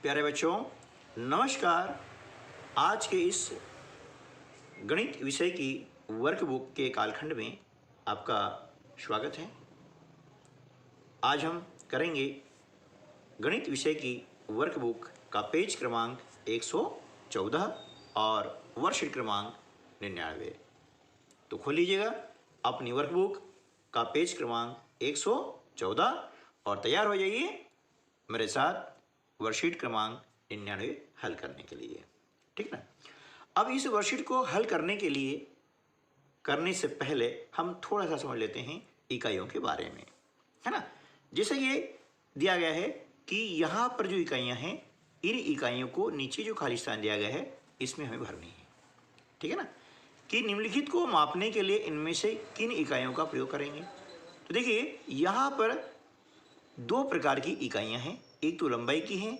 प्यारे बच्चों, नमस्कार। आज के इस गणित विषय की वर्कबुक के कालखंड में आपका स्वागत है। आज हम करेंगे गणित विषय की वर्कबुक का पेज क्रमांक 114 और वर्कशीट क्रमांक 99। तो खोल लीजिएगा अपनी वर्कबुक का पेज क्रमांक 114 और तैयार हो जाइए मेरे साथ वर्कशीट क्रमांक 99 हल करने के लिए। ठीक ना। अब इस वर्कशीट को हल करने से पहले हम थोड़ा सा समझ लेते हैं इकाइयों के बारे में, है ना। जैसे ये दिया गया है कि यहाँ पर जो इकाइयाँ हैं, इन इकाइयों को नीचे जो खाली स्थान दिया गया है इसमें हमें भरनी है। ठीक है ना। कि निम्नलिखित को मापने के लिए इनमें से किन इकाइयों का प्रयोग करेंगे। तो देखिए यहाँ पर दो प्रकार की इकाइयाँ हैं, एक तो लंबाई की है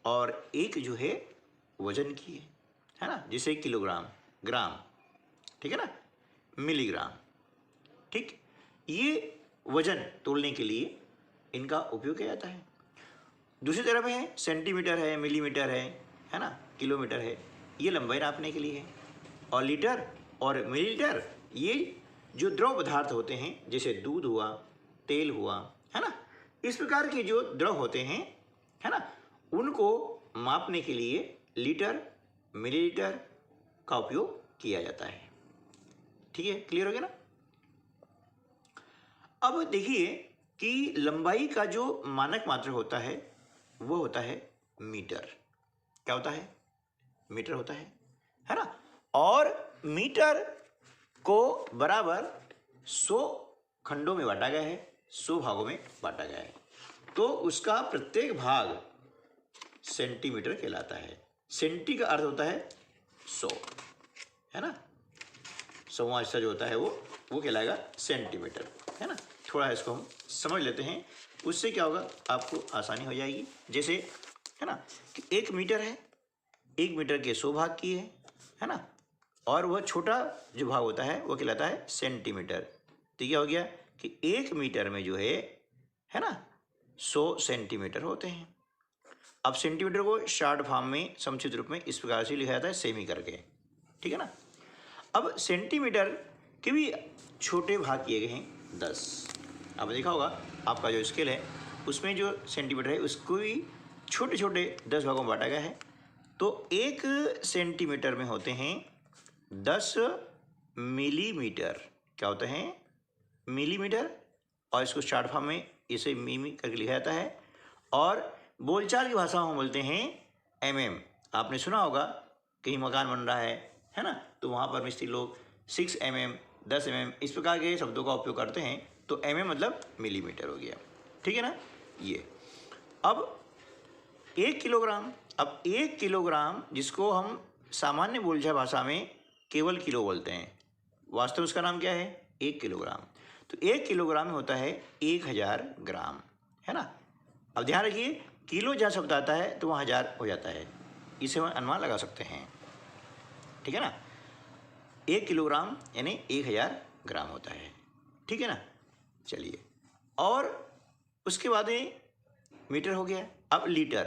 और एक जो है वजन की है ना। जैसे किलोग्राम, ग्राम, ठीक है ना, मिलीग्राम। ठीक, ये वजन तोलने के लिए इनका उपयोग किया जाता है। दूसरी तरफ है सेंटीमीटर है, मिलीमीटर है ना, किलोमीटर है, ये लंबाई नापने के लिए है। और लीटर और मिलीलीटर ये जो द्रव पदार्थ होते हैं, जैसे दूध हुआ, तेल हुआ, है ना, इस प्रकार के जो द्रव होते हैं, है ना, उनको मापने के लिए लीटर, मिलीलीटर का उपयोग किया जाता है। ठीक है, क्लियर हो गया ना। अब देखिए कि लंबाई का जो मानक मात्रा होता है वो होता है मीटर। क्या होता है? मीटर होता है ना। और मीटर को बराबर 100 खंडों में बांटा गया है, 100 भागों में बांटा गया है। तो उसका प्रत्येक भाग सेंटीमीटर कहलाता है। सेंटी का अर्थ होता है 100, है ना। 100वां हिस्सा जो होता है वो कहलाएगा सेंटीमीटर, है ना। थोड़ा इसको हम समझ लेते हैं, उससे क्या होगा आपको आसानी हो जाएगी। जैसे है ना कि 1 मीटर है, 1 मीटर के 100 भाग की है ना। और वह छोटा जो भाग होता है वो कहलाता है सेंटीमीटर। तो क्या हो गया कि 1 मीटर में जो है ना 100 सेंटीमीटर होते हैं। अब सेंटीमीटर को शॉर्ट फॉर्म में संक्षिप्त रूप में इस प्रकार से लिखा जाता है, सेमी करके। ठीक है ना। अब सेंटीमीटर के भी छोटे भाग किए गए हैं 10। अब देखा होगा आपका जो स्केल है उसमें जो सेंटीमीटर है उसको भी छोटे छोटे 10 भागों में बांटा गया है। तो 1 सेंटीमीटर में होते हैं 10 मिलीमीटर। क्या होते हैं? मिलीमीटर। और इसको शॉर्ट फॉर्म में इसे मिमी करके लिखा जाता है। और बोलचाल की भाषा में बोलते हैं mm। आपने सुना होगा कहीं मकान बन रहा है ना, तो वहाँ पर मिस्त्री लोग 6 mm, 10 mm इस प्रकार के शब्दों का उपयोग करते हैं। तो mm मतलब मिलीमीटर हो गया। ठीक है ना। ये अब 1 किलोग्राम। अब 1 किलोग्राम जिसको हम सामान्य बोलचाल भाषा में केवल किलो बोलते हैं, वास्तव में उसका नाम क्या है? 1 किलोग्राम। तो 1 किलोग्राम में होता है 1000 ग्राम, है ना। अब ध्यान रखिए किलो जहाँ शब्द आता है तो वहाँ 1000 हो जाता है, इसे हम अनुमान लगा सकते हैं। ठीक है ना। 1 किलोग्राम यानी 1000 ग्राम होता है। ठीक है ना। चलिए, और उसके बाद मीटर हो गया। अब लीटर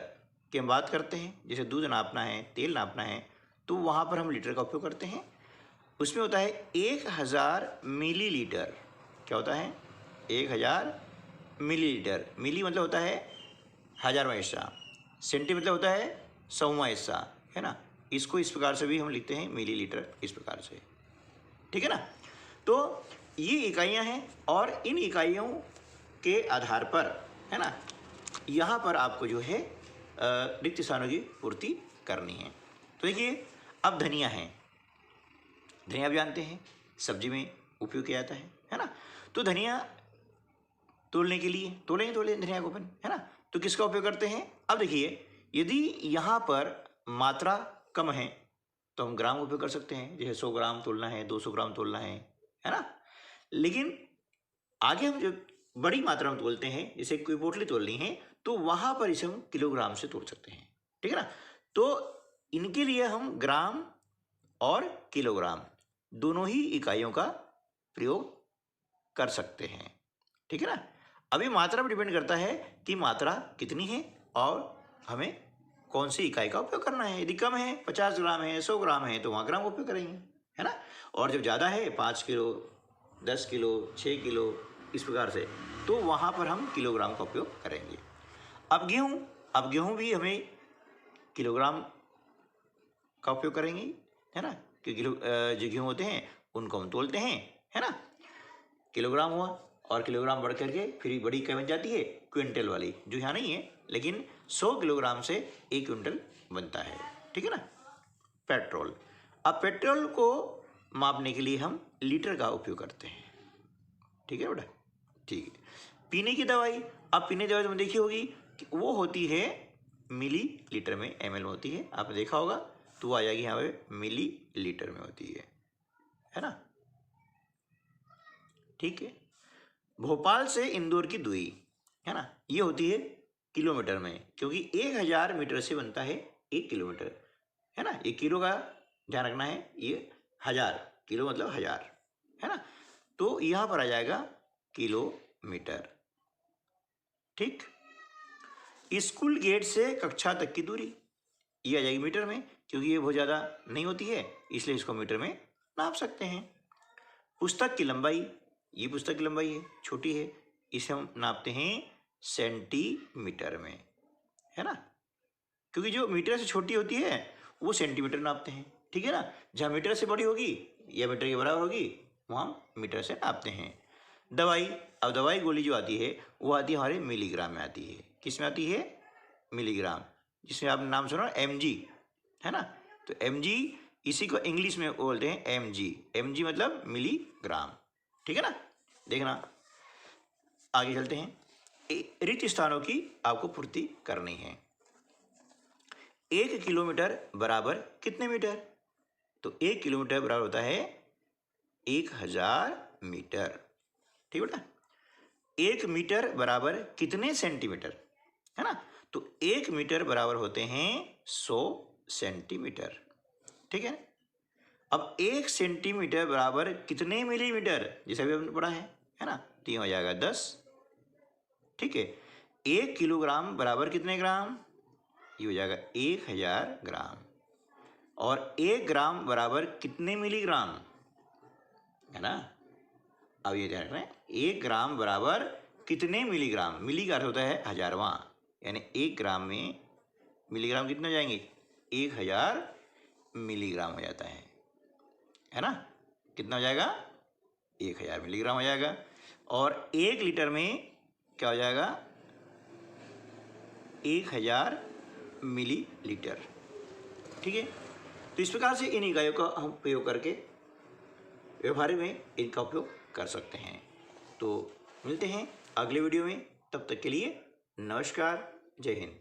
की हम बात करते हैं। जैसे दूध नापना है, तेल नापना है, तो वहाँ पर हम लीटर का उपयोग करते हैं। उसमें होता है 1000 मिलीलीटर। क्या होता है? 1000 मिलीलीटर। मिली मतलब होता है 1000वां हिस्सा, सेंटी मतलब होता है 100वां हिस्सा, है ना। इसको इस प्रकार से भी हम लिखते हैं मिलीलीटर, इस प्रकार से। ठीक है ना। तो ये इकाइयाँ हैं और इन इकाइयों के आधार पर, है ना, यहाँ पर आपको जो है रिक्त स्थानों की पूर्ति करनी है। तो देखिए अब धनिया है। धनिया भी जानते हैं सब्जी में उपयोग किया जाता है ना। तो धनिया तोलने के लिए तोलें धनिया को अपन, है ना। तो किसका उपयोग करते हैं? अब देखिए यदि यहाँ पर मात्रा कम है तो हम ग्राम उपयोग कर सकते हैं। जैसे 100 ग्राम तोलना है, 200 ग्राम तोलना है ना। लेकिन आगे हम जो बड़ी मात्रा में तोलते हैं, जैसे कोई बोतलें तोलनी है, तो वहाँ पर इसे हम किलोग्राम से तोल सकते हैं। ठीक है ना। तो इनके लिए हम ग्राम और किलोग्राम दोनों ही इकाइयों का प्रयोग कर सकते हैं। ठीक है ना। अभी मात्रा पर डिपेंड करता है कि मात्रा कितनी है और हमें कौन सी इकाई का उपयोग करना है। यदि कम है, 50 ग्राम है, 100 ग्राम है, तो वहाँ ग्राम का उपयोग करेंगे, है ना। और जब ज़्यादा है, 5 किलो, 10 किलो, 6 किलो, इस प्रकार से, तो वहाँ पर हम किलोग्राम का उपयोग करेंगे। अब गेहूँ भी हमें किलोग्राम का उपयोग करेंगे, है ना, क्योंकि जो गेहूँ होते हैं उनको हम तोलते हैं, है ना। किलोग्राम हुआ, और किलोग्राम बढ़ करके फिर बड़ी इकाई बन जाती है क्विंटल वाली, जो यहाँ नहीं है, लेकिन 100 किलोग्राम से 1 क्विंटल बनता है, ठीक है ना। पेट्रोल, अब पेट्रोल को मापने के लिए हम लीटर का उपयोग करते हैं, ठीक है बेटा, ठीक है। पीने की दवाई, अब पीने की दवाई तुमने देखी होगी कि वो होती है मिली लीटर में, ml में होती है, आपने देखा होगा, तो वो आ जाएगी यहाँ पे मिली लीटर में होती है ना, ठीक है। भोपाल से इंदौर की दूरी, है ना, ये होती है किलोमीटर में, क्योंकि 1000 मीटर से बनता है 1 किलोमीटर, है ना। ये किलो का ध्यान रखना है, ये 1000 किलो मतलब 1000, है ना, तो यहाँ पर आ जाएगा किलोमीटर, ठीक। स्कूल गेट से कक्षा तक की दूरी, ये आ जाएगी मीटर में, क्योंकि ये बहुत ज़्यादा नहीं होती है, इसलिए इसको मीटर में नाप सकते हैं। पुस्तक की लंबाई, ये पुस्तक की लंबाई है, छोटी है, इसे हम नापते हैं सेंटीमीटर में, है ना, क्योंकि जो मीटर से छोटी होती है वो सेंटीमीटर नापते हैं, ठीक है ना। जहाँ मीटर से बड़ी होगी या मीटर के बराबर होगी, वहाँ हम मीटर से नापते हैं। दवाई, अब दवाई गोली जो आती है वो आती है हमारे मिलीग्राम में आती है, किस में आती है, मिलीग्राम, जिसमें आपने नाम सुना mg, है ना, तो mg, इसी को इंग्लिश में बोलते हैं mg मतलब मिलीग्राम, ठीक है ना। देखना, आगे चलते हैं। रिक्त स्थानों की आपको पूर्ति करनी है। 1 किलोमीटर बराबर कितने मीटर, तो 1 किलोमीटर बराबर होता है 1000 मीटर, ठीक बेटा। 1 मीटर बराबर कितने सेंटीमीटर, है ना, तो 1 मीटर बराबर होते हैं 100 सेंटीमीटर, ठीक है। अब 1 सेंटीमीटर बराबर कितने मिलीमीटर, जैसे अभी हमने पढ़ा है ना, तो ये हो जाएगा 10, ठीक है। 1 किलोग्राम बराबर कितने ग्राम, ये हो जाएगा 1000 ग्राम, और 1 ग्राम बराबर कितने मिलीग्राम, है ना। अब ये ध्यान रखना है, 1 ग्राम बराबर कितने मिलीग्राम, मिली का अर्थ होता है हजारवां, यानी 1 ग्राम में मिलीग्राम कितने हो जाएंगे, 1000 मिलीग्राम हो जाता है ना, कितना हो जाएगा, 1000 मिलीग्राम हो जाएगा। और 1 लीटर में क्या हो जाएगा, 1000 मिलीलीटर, ठीक है। तो इस प्रकार से इन इकाइयों का हम उपयोग करके व्यवहार में इनका उपयोग कर सकते हैं। तो मिलते हैं अगले वीडियो में, तब तक के लिए नमस्कार, जय हिंद।